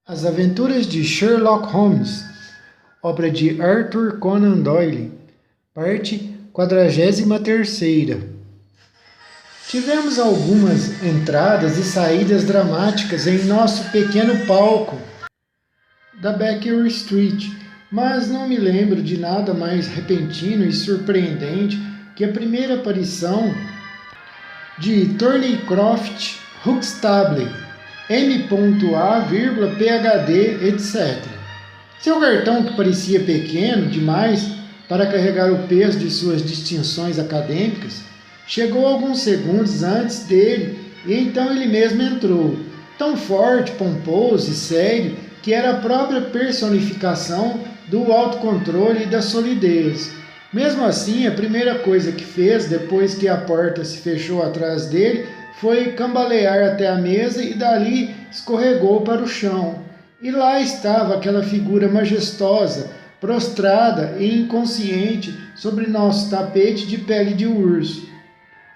As Aventuras de Sherlock Holmes, obra de Arthur Conan Doyle, parte 43ª. Tivemos algumas entradas e saídas dramáticas em nosso pequeno palco da Baker Street, mas não me lembro de nada mais repentino e surpreendente que a primeira aparição de Thornycroft Huxtable, M.A, PhD, etc. Seu cartão, que parecia pequeno demais para carregar o peso de suas distinções acadêmicas, chegou alguns segundos antes dele e então ele mesmo entrou, tão forte, pomposo e sério que era a própria personificação do autocontrole e da solidez. Mesmo assim, a primeira coisa que fez depois que a porta se fechou atrás dele foi cambalear até a mesa e dali escorregou para o chão. E lá estava aquela figura majestosa, prostrada e inconsciente sobre nosso tapete de pele de urso.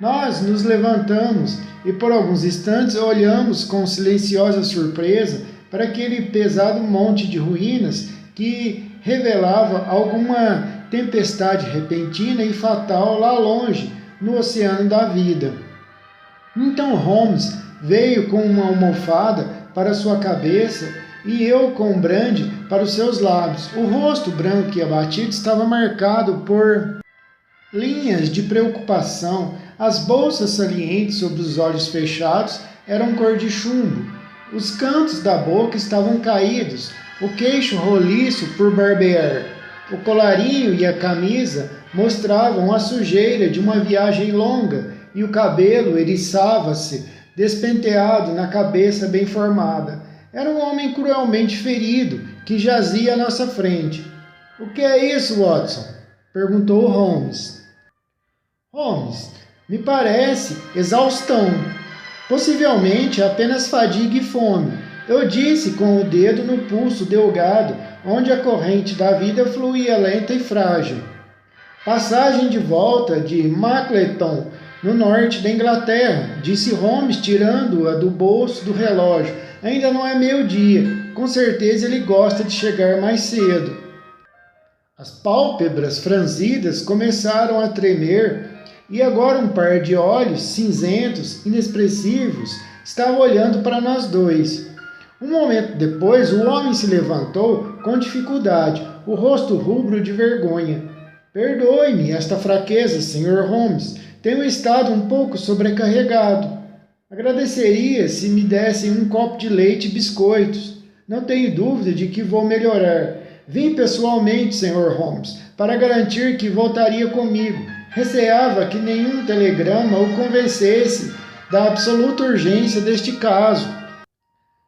Nós nos levantamos e por alguns instantes olhamos com silenciosa surpresa para aquele pesado monte de ruínas que revelava alguma tempestade repentina e fatal lá longe, no oceano da vida. Então Holmes veio com uma almofada para sua cabeça e eu com um brande para os seus lábios. O rosto branco e abatido estava marcado por linhas de preocupação. As bolsas salientes sobre os olhos fechados eram cor de chumbo. Os cantos da boca estavam caídos, o queixo roliço por barbear. O colarinho e a camisa mostravam a sujeira de uma viagem longa e o cabelo eriçava-se, despenteado na cabeça bem formada. Era um homem cruelmente ferido que jazia à nossa frente. — O que é isso, Watson? Perguntou Holmes. — Holmes, me parece exaustão. Possivelmente apenas fadiga e fome. Eu disse com o dedo no pulso delgado, onde a corrente da vida fluía lenta e frágil. Passagem de volta de Mackleton, no norte da Inglaterra, disse Holmes, tirando-a do bolso do relógio. Ainda não é meio-dia. Com certeza ele gosta de chegar mais cedo. As pálpebras franzidas começaram a tremer e agora um par de olhos cinzentos, inexpressivos, estava olhando para nós dois. Um momento depois, o homem se levantou com dificuldade, o rosto rubro de vergonha. — Perdoe-me esta fraqueza, Sr. Holmes. Tenho estado um pouco sobrecarregado. Agradeceria se me dessem um copo de leite e biscoitos. Não tenho dúvida de que vou melhorar. Vim pessoalmente, Sr. Holmes, para garantir que voltaria comigo. Receava que nenhum telegrama o convencesse da absoluta urgência deste caso.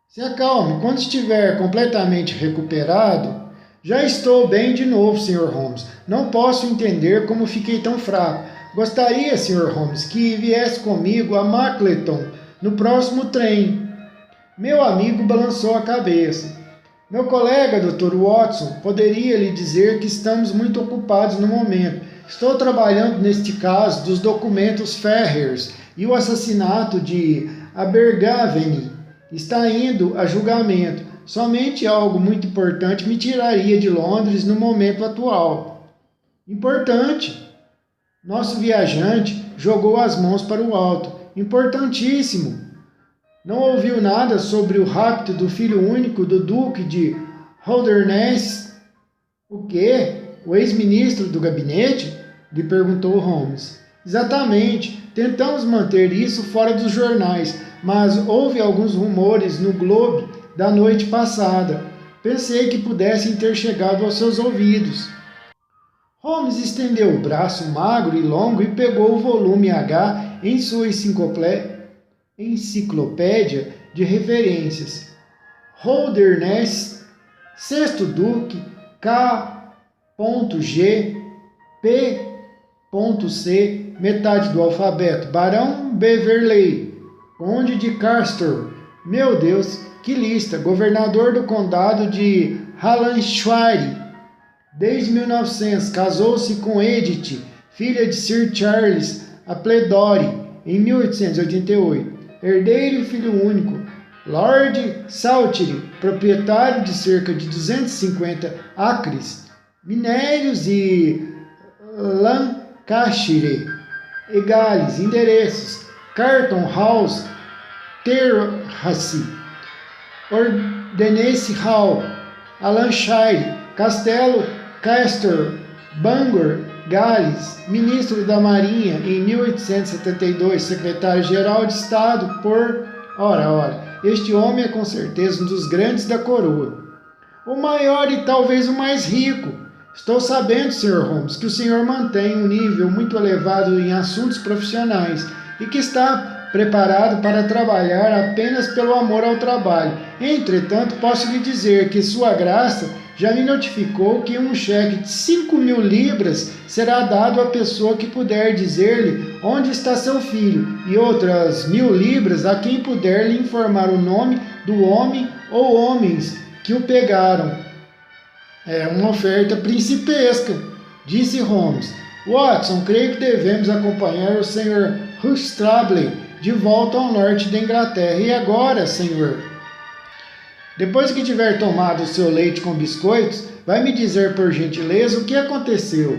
Se acalme, quando estiver completamente recuperado. Já estou bem de novo, Sr. Holmes. Não posso entender como fiquei tão fraco. Gostaria, Sr. Holmes, que viesse comigo a Mackleton no próximo trem. Meu amigo balançou a cabeça. Meu colega, Dr. Watson, poderia lhe dizer que estamos muito ocupados no momento. Estou trabalhando neste caso dos documentos Ferrers e o assassinato de Abergavenny está indo a julgamento. Somente algo muito importante me tiraria de Londres no momento atual. Importante? Nosso viajante jogou as mãos para o alto. Importantíssimo. Não ouviu nada sobre o rapto do filho único do Duque de Holdernesse? O quê? O ex-ministro do gabinete? Lhe perguntou Holmes. Exatamente. Tentamos manter isso fora dos jornais, mas houve alguns rumores no Globe da noite passada. Pensei que pudessem ter chegado aos seus ouvidos. Holmes estendeu o braço magro e longo e pegou o volume H em sua enciclopédia de referências. Holdernesse, sexto duque, K.G, P.C, metade do alfabeto, Barão Beverley, conde de Castor. Meu Deus, que lista! Governador do condado de Hallandshire. Desde 1900, casou-se com Edith, filha de Sir Charles Appledore, em 1888. Herdeiro e filho único. Lord Saltire, proprietário de cerca de 250 acres, minérios e Lancashire e Gales, endereços: Carlton House, Terrace, Ordnance Hall, Alanshire, Castelo Castor, Bangor, Gales, ministro da Marinha em 1872, secretário-geral de Estado por... Ora, este homem é com certeza um dos grandes da coroa. O maior e talvez o mais rico. Estou sabendo, Sr. Holmes, que o senhor mantém um nível muito elevado em assuntos profissionais e que está preparado para trabalhar apenas pelo amor ao trabalho. Entretanto, posso lhe dizer que Sua Graça já me notificou que um cheque de 5.000 libras será dado à pessoa que puder dizer-lhe onde está seu filho, e outras 1.000 libras a quem puder lhe informar o nome do homem ou homens que o pegaram. É uma oferta principesca, disse Holmes. Watson, creio que devemos acompanhar o Sr. Huxtable de volta ao norte da Inglaterra. E agora, senhor? Depois que tiver tomado o seu leite com biscoitos, vai me dizer por gentileza o que aconteceu.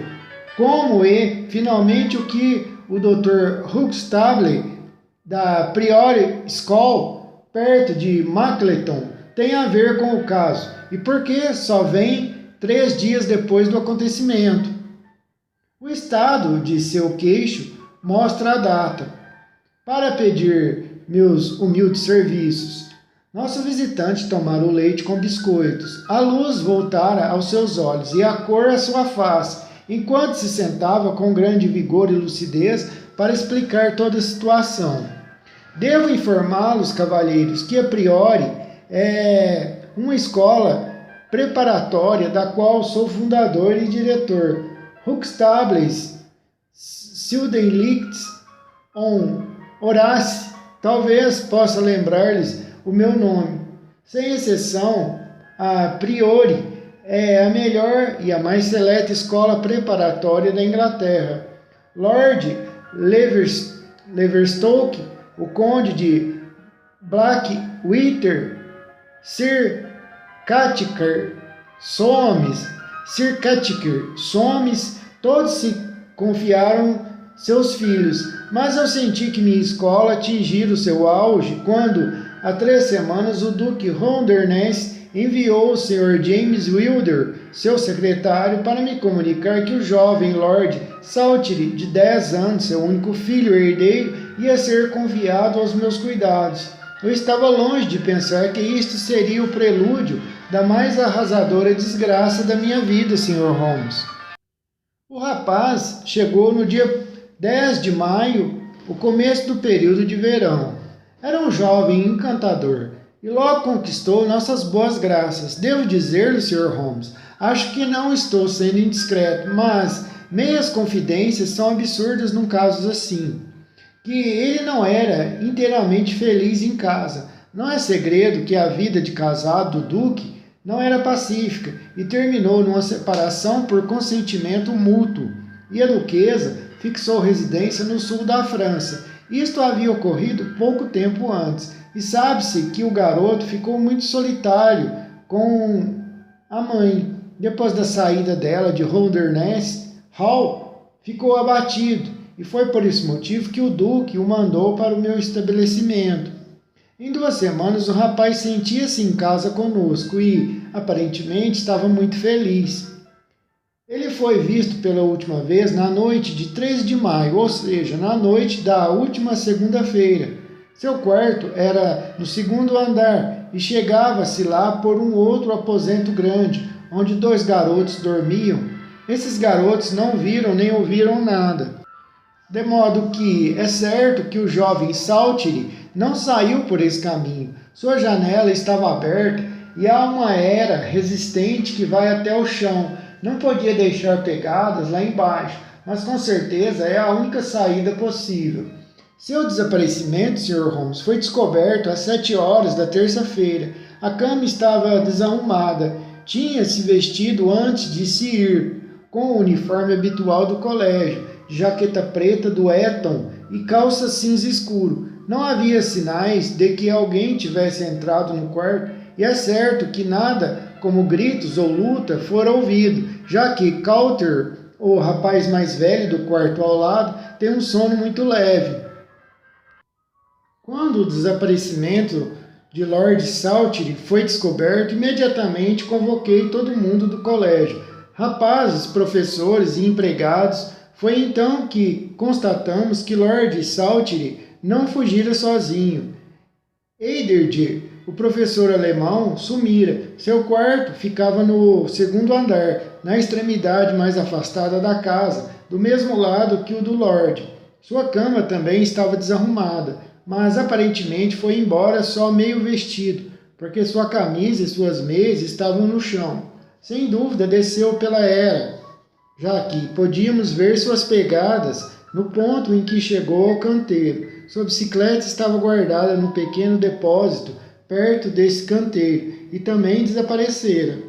Como e, finalmente, o que o Dr. Huxtable da Priory School, perto de Mackleton, tem a ver com o caso, e por que só vem 3 dias depois do acontecimento. O estado de seu queixo mostra a data. Para pedir meus humildes serviços. Nosso visitante tomara o leite com biscoitos. A luz voltara aos seus olhos e a cor à sua face, enquanto se sentava com grande vigor e lucidez para explicar toda a situação. Devo informá-los, cavalheiros, que a priori é uma escola preparatória da qual sou fundador e diretor. Huxtables, Sildenlichts, on Horace, talvez possa lembrar-lhes o meu nome. Sem exceção, a priori é a melhor e a mais seleta escola preparatória da Inglaterra. Lord Leverstoke, o conde de Blackwater, Sir Catcher Soames, todos se confiaram seus filhos, mas eu senti que minha escola atingira o seu auge quando, há 3 semanas, o Duque Holdernesse enviou o Sr. James Wilder, seu secretário, para me comunicar que o jovem Lord Saltire, de 10 anos, seu único filho herdeiro, ia ser confiado aos meus cuidados. Eu estava longe de pensar que isto seria o prelúdio da mais arrasadora desgraça da minha vida, Sr. Holmes. O rapaz chegou no dia 10 de maio, o começo do período de verão. Era um jovem encantador e logo conquistou nossas boas graças. Devo dizer-lhe, Sr. Holmes, acho que não estou sendo indiscreto, mas meias confidências são absurdas num caso assim. Que ele não era inteiramente feliz em casa. Não é segredo que a vida de casado do Duque não era pacífica e terminou numa separação por consentimento mútuo, e a duquesa fixou residência no sul da França. Isto havia ocorrido pouco tempo antes, e sabe-se que o garoto ficou muito solitário com a mãe. Depois da saída dela de Holdernesse Hall, ficou abatido, e foi por esse motivo que o Duque o mandou para o meu estabelecimento. Em 2 semanas, o rapaz sentia-se em casa conosco e, aparentemente, estava muito feliz. Ele foi visto pela última vez na noite de 3 de maio, ou seja, na noite da última segunda-feira. Seu quarto era no 2º andar e chegava-se lá por um outro aposento grande, onde 2 garotos dormiam. Esses garotos não viram nem ouviram nada. De modo que é certo que o jovem Saltire não saiu por esse caminho. Sua janela estava aberta e há uma era resistente que vai até o chão. Não podia deixar pegadas lá embaixo, mas com certeza é a única saída possível. Seu desaparecimento, Sr. Holmes, foi descoberto às 7 horas da terça-feira. A cama estava desarrumada. Tinha se vestido antes de se ir, com o uniforme habitual do colégio, jaqueta preta do Eton e calça cinza escuro. não havia sinais de que alguém tivesse entrado no quarto, e é certo que nada como gritos ou luta fora ouvido, já que Coulter, o rapaz mais velho do quarto ao lado, tem um sono muito leve. Quando o desaparecimento de Lord Saltire foi descoberto, imediatamente convoquei todo mundo do colégio, rapazes, professores e empregados. Foi então que constatamos que Lord Saltire não fugira sozinho. Eidred, o professor alemão, sumira. Seu quarto ficava no segundo andar, na extremidade mais afastada da casa, do mesmo lado que o do Lord. Sua cama também estava desarrumada, mas aparentemente foi embora só meio vestido, porque sua camisa e suas meias estavam no chão. Sem dúvida desceu pela era, já que podíamos ver suas pegadas no ponto em que chegou ao canteiro. Sua bicicleta estava guardada num pequeno depósito perto desse canteiro e também desaparecera.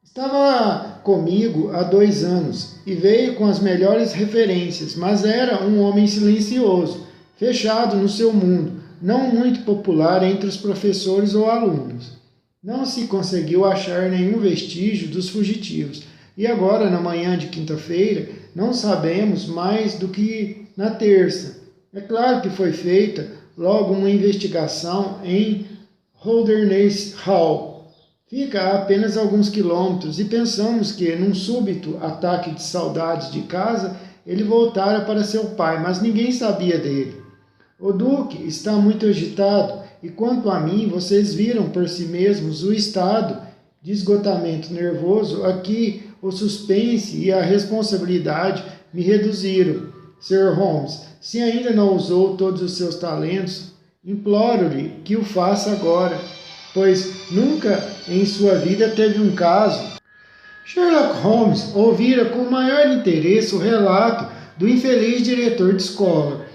Estava comigo há 2 anos e veio com as melhores referências, mas era um homem silencioso, fechado no seu mundo, não muito popular entre os professores ou alunos. Não se conseguiu achar nenhum vestígio dos fugitivos, e agora, na manhã de quinta-feira, não sabemos mais do que na terça. É claro que foi feita logo uma investigação em Holdernesse Hall. Fica a apenas alguns quilômetros e pensamos que, num súbito ataque de saudades de casa, ele voltara para seu pai, mas ninguém sabia dele. O Duque está muito agitado e, quanto a mim, vocês viram por si mesmos o estado de esgotamento nervoso a que o suspense e a responsabilidade me reduziram. Sr. Holmes, se ainda não usou todos os seus talentos, imploro-lhe que o faça agora, pois nunca em sua vida teve um caso. Sherlock Holmes ouvira com maior interesse o relato do infeliz diretor de escola.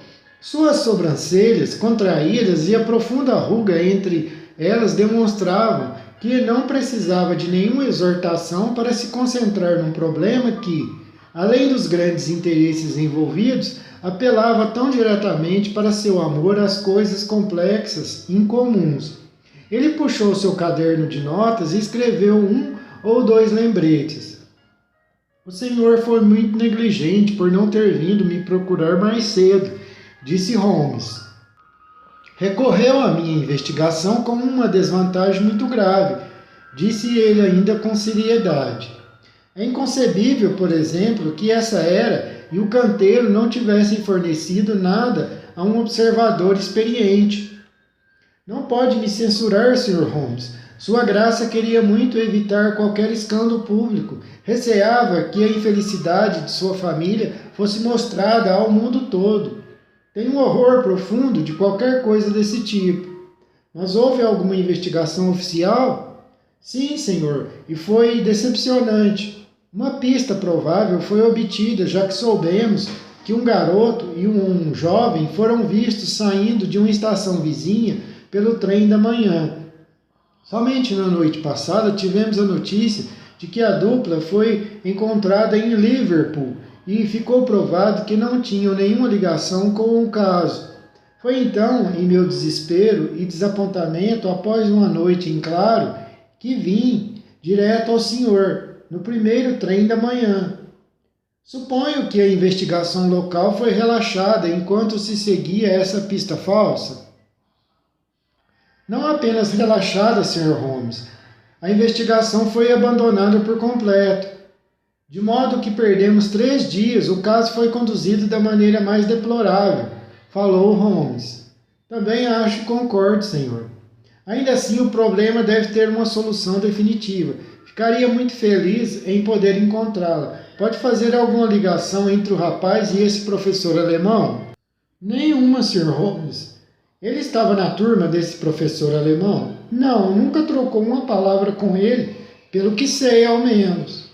Suas sobrancelhas contraídas e a profunda ruga entre elas demonstravam que não precisava de nenhuma exortação para se concentrar num problema que, além dos grandes interesses envolvidos, apelava tão diretamente para seu amor às coisas complexas, incomuns. Ele puxou seu caderno de notas e escreveu 1 ou 2 lembretes. O senhor foi muito negligente por não ter vindo me procurar mais cedo, disse Holmes. Recorreu à minha investigação como uma desvantagem muito grave, disse ele ainda com seriedade. É inconcebível, por exemplo, que essa era e o canteiro não tivessem fornecido nada a um observador experiente. Não pode me censurar, Sr. Holmes. Sua Graça queria muito evitar qualquer escândalo público. Receava que a infelicidade de sua família fosse mostrada ao mundo todo. Tem um horror profundo de qualquer coisa desse tipo. Mas houve alguma investigação oficial? Sim, senhor, e foi decepcionante. Uma pista provável foi obtida, já que soubemos que um garoto e um jovem foram vistos saindo de uma estação vizinha pelo trem da manhã. Somente na noite passada tivemos a notícia de que a dupla foi encontrada em Liverpool e ficou provado que não tinham nenhuma ligação com o caso. Foi então, em meu desespero e desapontamento após uma noite em claro, que vim direto ao senhor, no primeiro trem da manhã. Suponho que a investigação local foi relaxada enquanto se seguia essa pista falsa. Não apenas relaxada, Sr. Holmes. A investigação foi abandonada por completo. De modo que perdemos 3 dias, o caso foi conduzido da maneira mais deplorável, falou Holmes. Também acho e concordo, senhor. Ainda assim, o problema deve ter uma solução definitiva. Ficaria muito feliz em poder encontrá-la. Pode fazer alguma ligação entre o rapaz e esse professor alemão? Nenhuma, Sr. Holmes. Ele estava na turma desse professor alemão? Não, nunca trocou uma palavra com ele, pelo que sei, ao menos.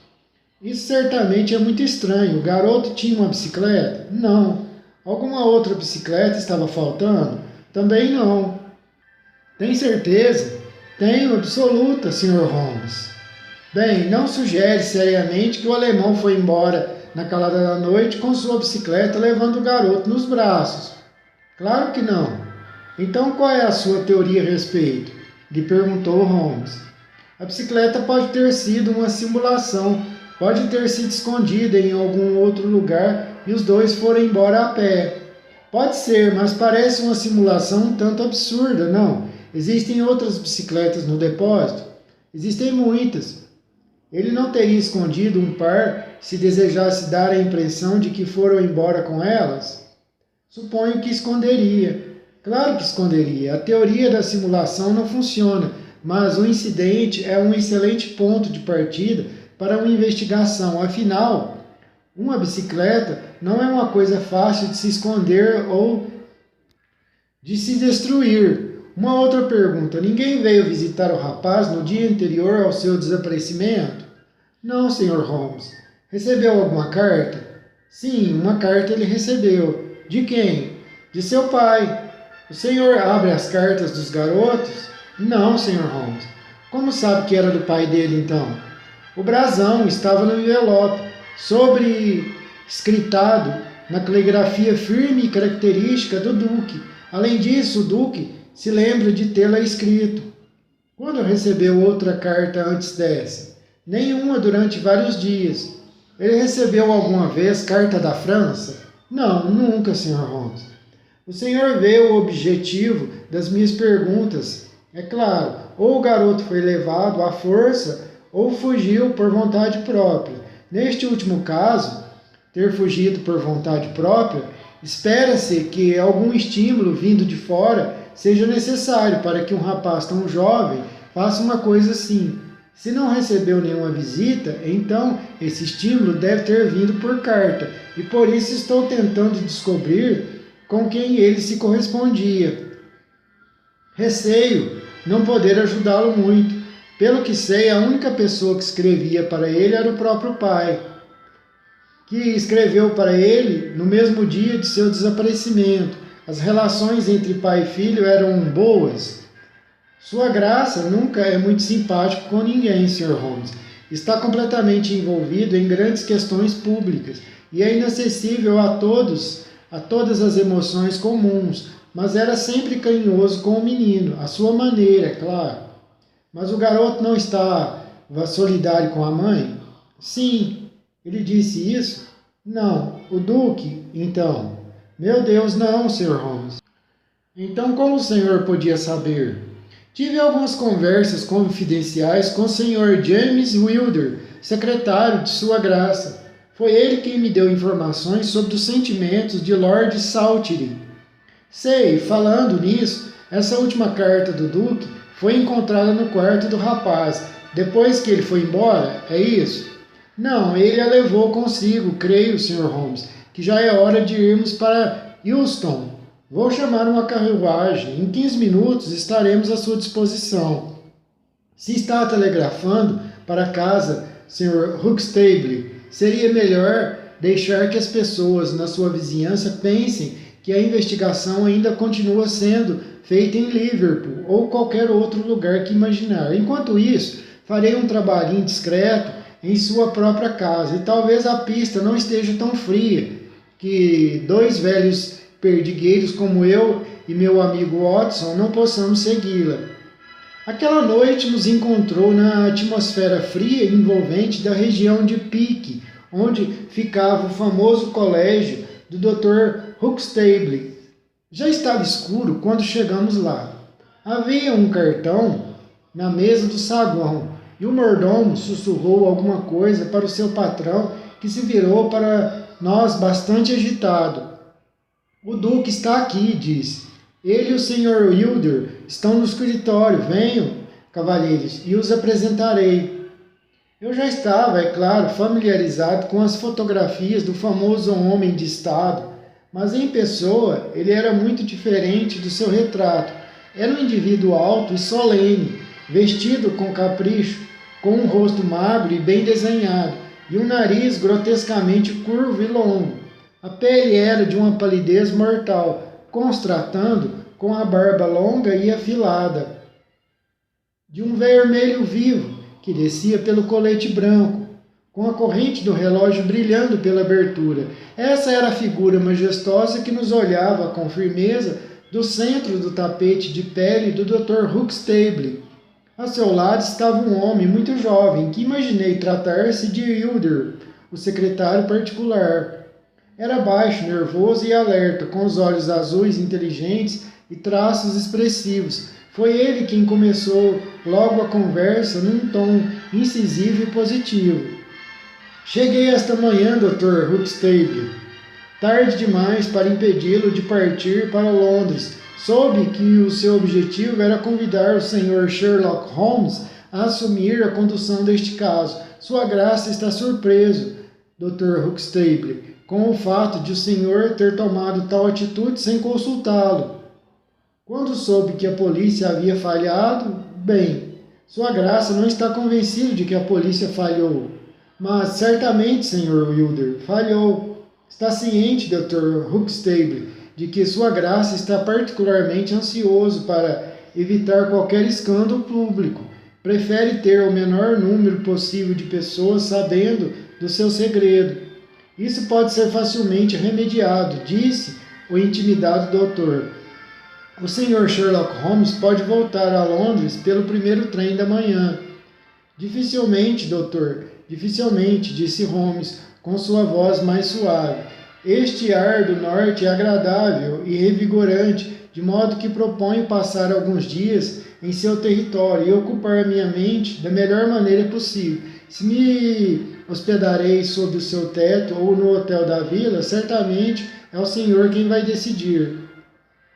Isso certamente é muito estranho. O garoto tinha uma bicicleta? Não. Alguma outra bicicleta estava faltando? Também não. Tem certeza? Tenho absoluta, Sr. Holmes. Bem, não sugere seriamente que o alemão foi embora na calada da noite com sua bicicleta levando o garoto nos braços. Claro que não. Então qual é a sua teoria a respeito? Lhe perguntou Holmes. A bicicleta pode ter sido uma simulação, pode ter sido escondida em algum outro lugar e os dois foram embora a pé. Pode ser, mas parece uma simulação um tanto absurda, não? Existem outras bicicletas no depósito? Existem muitas. Ele não teria escondido um par se desejasse dar a impressão de que foram embora com elas? Suponho que esconderia. Claro que esconderia. A teoria da simulação não funciona, mas o incidente é um excelente ponto de partida para uma investigação. Afinal, uma bicicleta não é uma coisa fácil de se esconder ou de se destruir. Uma outra pergunta: ninguém veio visitar o rapaz no dia anterior ao seu desaparecimento? Não, Sr. Holmes. Recebeu alguma carta? Sim, uma carta ele recebeu. De quem? De seu pai. O senhor abre as cartas dos garotos? Não, Sr. Holmes. Como sabe que era do pai dele, então? O brasão estava no envelope, escritado na caligrafia firme e característica do Duque. Além disso, o Duque se lembra de tê-la escrito. Quando recebeu outra carta antes dessa? Nenhuma durante vários dias. Ele recebeu alguma vez carta da França? Não, nunca, Sr. Holmes. O senhor vê o objetivo das minhas perguntas. É claro, ou o garoto foi levado à força ou fugiu por vontade própria. Neste último caso, ter fugido por vontade própria, espera-se que algum estímulo vindo de fora seja necessário para que um rapaz tão jovem faça uma coisa assim. Se não recebeu nenhuma visita, então esse estímulo deve ter vindo por carta, e por isso estou tentando descobrir com quem ele se correspondia. Receio não poder ajudá-lo muito. Pelo que sei, a única pessoa que escrevia para ele era o próprio pai, que escreveu para ele no mesmo dia de seu desaparecimento. As relações entre pai e filho eram boas. Sua Graça nunca é muito simpático com ninguém, Sr. Holmes. Está completamente envolvido em grandes questões públicas e é inacessível a todas as emoções comuns, mas era sempre carinhoso com o menino, à sua maneira, é claro. Mas o garoto não estava solidário com a mãe? Sim. Ele disse isso? Não. O Duque, então? Meu Deus, não, Sr. Holmes. Então como o senhor podia saber? Tive algumas conversas confidenciais com o Sr. James Wilder, secretário de Sua Graça. Foi ele quem me deu informações sobre os sentimentos de Lord Saltire. Sei, falando nisso, essa última carta do Duque foi encontrada no quarto do rapaz, depois que ele foi embora, é isso? Não, ele a levou consigo, creio, Sr. Holmes, que já é hora de irmos para Euston. Vou chamar uma carruagem. Em 15 minutos estaremos à sua disposição. Se está telegrafando para casa, Sr. Huxtable, seria melhor deixar que as pessoas na sua vizinhança pensem que a investigação ainda continua sendo feita em Liverpool ou qualquer outro lugar que imaginar. Enquanto isso, farei um trabalhinho discreto em sua própria casa e talvez a pista não esteja tão fria que dois velhos perdigueiros como eu e meu amigo Watson não possamos segui-la. Aquela noite nos encontrou na atmosfera fria e envolvente da região de Peak, onde ficava o famoso colégio do Dr. Huxtable. Já estava escuro quando chegamos lá. Havia um cartão na mesa do saguão e o mordomo sussurrou alguma coisa para o seu patrão, que se virou para nós bastante agitado. O Duque está aqui, disse. Ele e o Sr. Wilder estão no escritório. Venham, cavalheiros, e os apresentarei. Eu já estava, é claro, familiarizado com as fotografias do famoso homem de Estado, mas em pessoa ele era muito diferente do seu retrato. Era um indivíduo alto e solene, vestido com capricho, com um rosto magro e bem desenhado, e um nariz grotescamente curvo e longo. A pele era de uma palidez mortal, contrastando com a barba longa e afilada, de um vermelho vivo que descia pelo colete branco, com a corrente do relógio brilhando pela abertura. Essa era a figura majestosa que nos olhava com firmeza do centro do tapete de pele do Dr. Huxtable. A seu lado estava um homem muito jovem, que imaginei tratar-se de Hilder, o secretário particular. Era baixo, nervoso e alerta, com os olhos azuis inteligentes e traços expressivos. Foi ele quem começou logo a conversa num tom incisivo e positivo. Cheguei esta manhã, Dr. Huxtable. Tarde demais para impedi-lo de partir para Londres. Soube que o seu objetivo era convidar o Sr. Sherlock Holmes a assumir a condução deste caso. Sua Graça está surpreso, Dr. Huxtable, com o fato de o senhor ter tomado tal atitude sem consultá-lo. Quando soube que a polícia havia falhado, bem, Sua Graça não está convencido de que a polícia falhou. Mas certamente, Sr. Wilder, falhou. Está ciente, Dr. Huxtable, de que Sua Graça está particularmente ansioso para evitar qualquer escândalo público. Prefere ter o menor número possível de pessoas sabendo do seu segredo. Isso pode ser facilmente remediado, disse o intimidado doutor. O Sr. Sherlock Holmes pode voltar a Londres pelo primeiro trem da manhã. Dificilmente, doutor, dificilmente, disse Holmes, com sua voz mais suave. Este ar do norte é agradável e revigorante, de modo que proponho passar alguns dias em seu território e ocupar minha mente da melhor maneira possível. Se me hospedarei sob o seu teto ou no hotel da vila, certamente é o senhor quem vai decidir.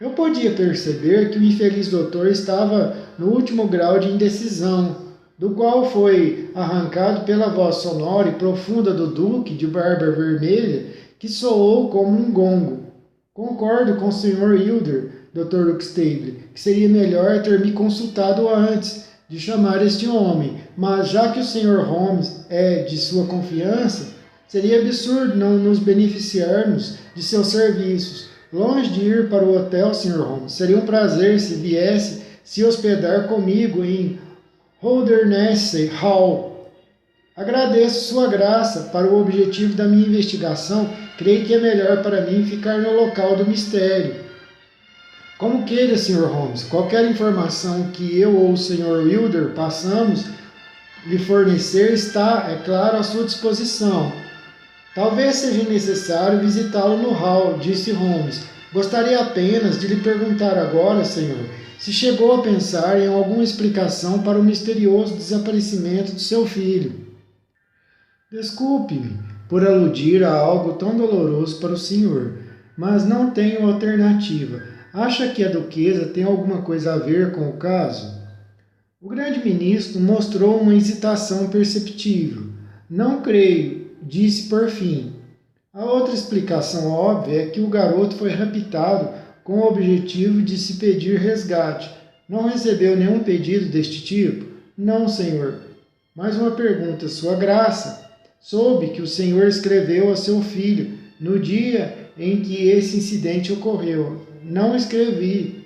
Eu podia perceber que o infeliz doutor estava no último grau de indecisão, do qual foi arrancado pela voz sonora e profunda do duque de barba vermelha, que soou como um gongo. Concordo com o Sr. Hilder, Dr. Huxtable, que seria melhor ter me consultado antes de chamar este homem, mas já que o Sr. Holmes é de sua confiança, seria absurdo não nos beneficiarmos de seus serviços. Longe de ir para o hotel, Sr. Holmes, seria um prazer se viesse se hospedar comigo em Holdernesse Hall. Agradeço Sua Graça. Para o objetivo da minha investigação, creio que é melhor para mim ficar no local do mistério. Como queira, Sr. Holmes, qualquer informação que eu ou o Sr. Wilder passamos lhe fornecer está, é claro, à sua disposição. Talvez seja necessário visitá-lo no hall, disse Holmes. Gostaria apenas de lhe perguntar agora, senhor, se chegou a pensar em alguma explicação para o misterioso desaparecimento de seu filho. Desculpe-me por aludir a algo tão doloroso para o senhor, mas não tenho alternativa. Acha que a duquesa tem alguma coisa a ver com o caso? O grande ministro mostrou uma hesitação perceptível. Não creio, disse por fim. A outra explicação óbvia é que o garoto foi raptado com o objetivo de se pedir resgate. Não recebeu nenhum pedido deste tipo? Não, senhor. Mais uma pergunta, Sua Graça. Soube que o senhor escreveu a seu filho no dia em que esse incidente ocorreu. Não escrevi.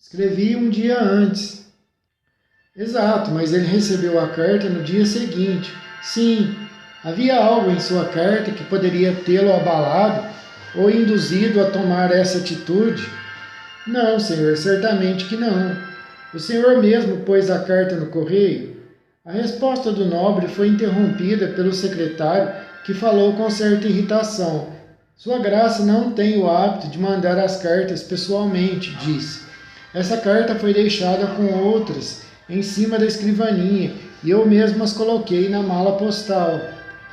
Escrevi um dia antes. Exato, mas ele recebeu a carta no dia seguinte. Sim, havia algo em sua carta que poderia tê-lo abalado ou induzido a tomar essa atitude? Não, senhor, certamente que não. O senhor mesmo pôs a carta no correio? A resposta do nobre foi interrompida pelo secretário, que falou com certa irritação. Sua Graça não tem o hábito de mandar as cartas pessoalmente, disse. Essa carta foi deixada com outras em cima da escrivaninha e eu mesmo as coloquei na mala postal.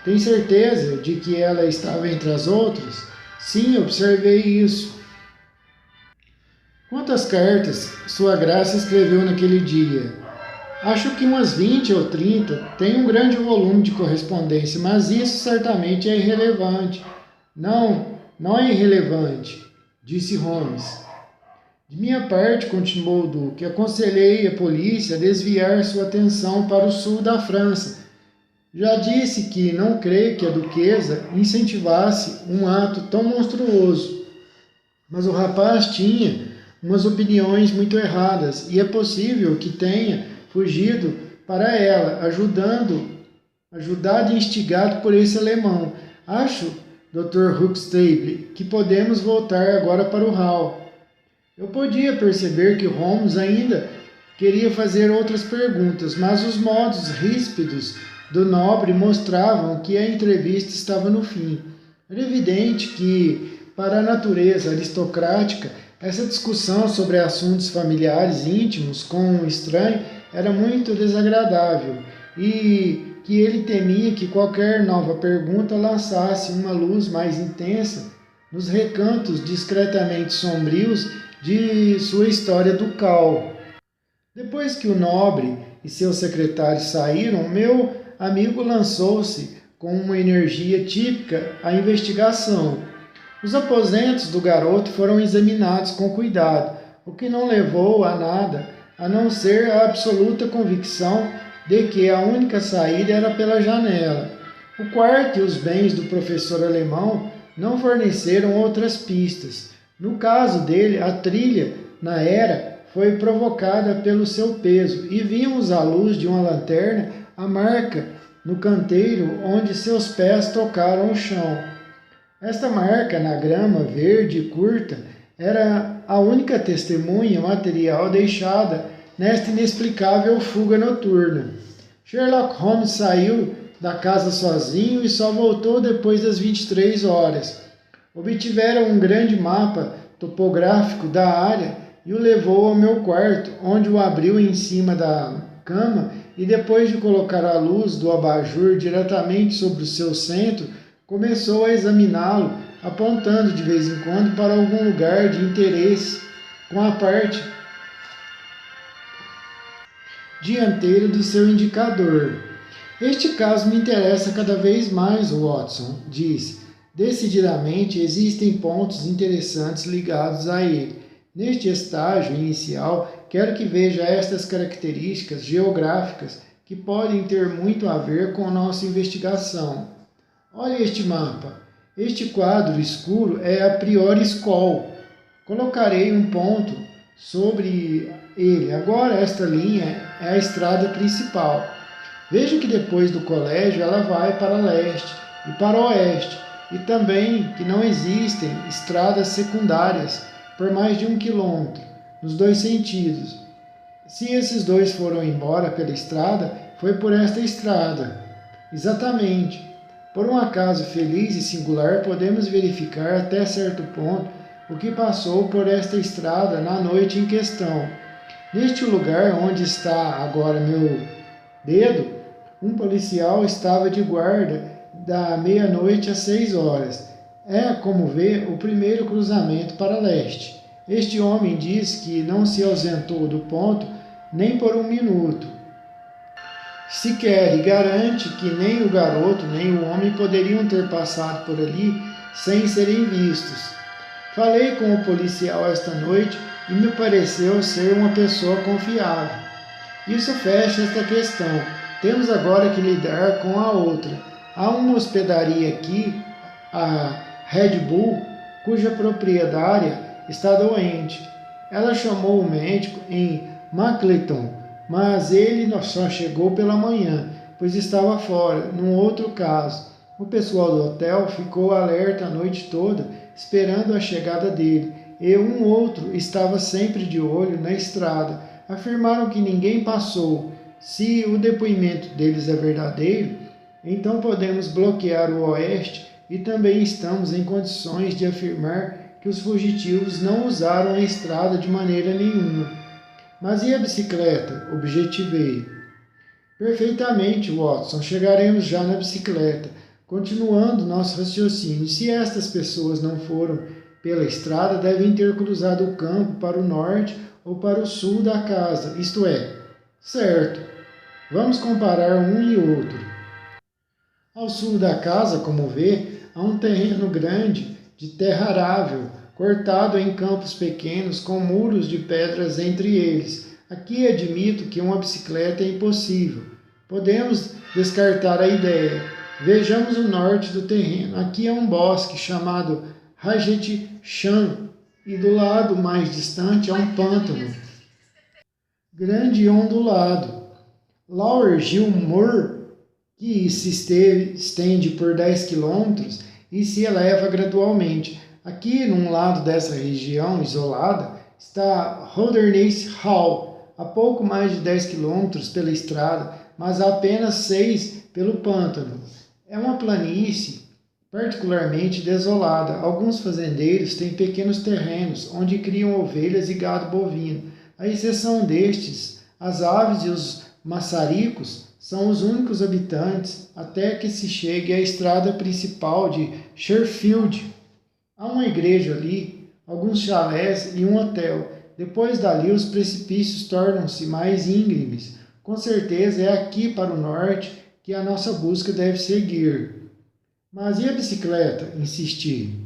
Tem certeza de que ela estava entre as outras? Sim, observei isso. Quantas cartas Sua Graça escreveu naquele dia? Acho que umas 20 ou 30. Tem um grande volume de correspondência, mas isso certamente é irrelevante. Não é irrelevante, disse Holmes. De minha parte, continuou o Duque, aconselhei a polícia a desviar sua atenção para o sul da França. Já disse que não creio que a duquesa incentivasse um ato tão monstruoso. Mas o rapaz tinha umas opiniões muito erradas e é possível que tenha fugido para ela, ajudado e instigado por esse alemão. Acho, Dr. Huxtable, que podemos voltar agora para o hall. Eu podia perceber que Holmes ainda queria fazer outras perguntas, mas os modos ríspidos do nobre mostravam que a entrevista estava no fim. Era evidente que, para a natureza aristocrática, essa discussão sobre assuntos familiares íntimos com um estranho era muito desagradável e que ele temia que qualquer nova pergunta lançasse uma luz mais intensa nos recantos discretamente sombrios de sua história ducal. Depois que o nobre e seu secretário saíram, meu amigo lançou-se com uma energia típica à investigação. Os aposentos do garoto foram examinados com cuidado, o que não levou a nada, a não ser a absoluta convicção de que a única saída era pela janela. O quarto e os bens do professor alemão não forneceram outras pistas. No caso dele, a trilha na era foi provocada pelo seu peso e vimos à luz de uma lanterna a marca no canteiro onde seus pés tocaram o chão. Esta marca na grama verde curta era a única testemunha material deixada nesta inexplicável fuga noturna. Sherlock Holmes saiu da casa sozinho e só voltou depois das 23 horas. Obtiveram um grande mapa topográfico da área e o levou ao meu quarto, onde o abriu em cima da cama e depois de colocar a luz do abajur diretamente sobre o seu centro, começou a examiná-lo, apontando de vez em quando para algum lugar de interesse com a parte dianteira do seu indicador. Este caso me interessa cada vez mais, Watson, disse. Decididamente existem pontos interessantes ligados a ele. Neste estágio inicial, quero que veja estas características geográficas que podem ter muito a ver com nossa investigação. Olhe este mapa. Este quadro escuro é a Priori School. Colocarei um ponto sobre ele. Agora esta linha é a estrada principal. Veja que depois do colégio ela vai para leste e para oeste, e também que não existem estradas secundárias por mais de 1 quilômetro, nos dois sentidos. Se esses dois foram embora pela estrada, foi por esta estrada. Exatamente. Por um acaso feliz e singular, podemos verificar até certo ponto o que passou por esta estrada na noite em questão. Neste lugar onde está agora meu dedo, um policial estava de guarda da meia-noite às 6 horas. É, como vê, o primeiro cruzamento para leste. Este homem diz que não se ausentou do ponto nem por 1 minuto sequer, e garante que nem o garoto nem o homem poderiam ter passado por ali sem serem vistos. Falei com o policial esta noite e me pareceu ser uma pessoa confiável. Isso fecha esta questão. Temos agora que lidar com a outra. Há uma hospedaria aqui, a Red Bull, cuja proprietária está doente. Ela chamou o médico em Mackleton, mas ele só chegou pela manhã, pois estava fora, num outro caso. O pessoal do hotel ficou alerta a noite toda, esperando a chegada dele, e um outro estava sempre de olho na estrada. Afirmaram que ninguém passou. Se o depoimento deles é verdadeiro, então podemos bloquear o oeste e também estamos em condições de afirmar que os fugitivos não usaram a estrada de maneira nenhuma. Mas e a bicicleta? Objetivei. Perfeitamente, Watson. Chegaremos já na bicicleta. Continuando nosso raciocínio, se estas pessoas não foram pela estrada, devem ter cruzado o campo para o norte ou para o sul da casa, isto é, certo. Vamos comparar um e outro. Ao sul da casa, como vê, há um terreno grande de terra arável, cortado em campos pequenos com muros de pedras entre eles. Aqui admito que uma bicicleta é impossível. Podemos descartar a ideia. Vejamos o norte do terreno. Aqui é um bosque chamado Rajet Chan e do lado mais distante há um pântano grande e ondulado. Lower Gilmour, que se estende por 10 quilômetros e se eleva gradualmente. Aqui, num lado dessa região isolada, está Holdernesse Hall, a pouco mais de 10 quilômetros pela estrada, mas a apenas 6 pelo pântano. É uma planície particularmente desolada. Alguns fazendeiros têm pequenos terrenos onde criam ovelhas e gado bovino. À exceção destes, as aves e os maçaricos são os únicos habitantes até que se chegue à estrada principal de Sherfield. Há uma igreja ali, alguns chalés e um hotel. Depois dali, os precipícios tornam-se mais íngremes. Com certeza é aqui para o norte que a nossa busca deve seguir. Mas e a bicicleta? Insisti.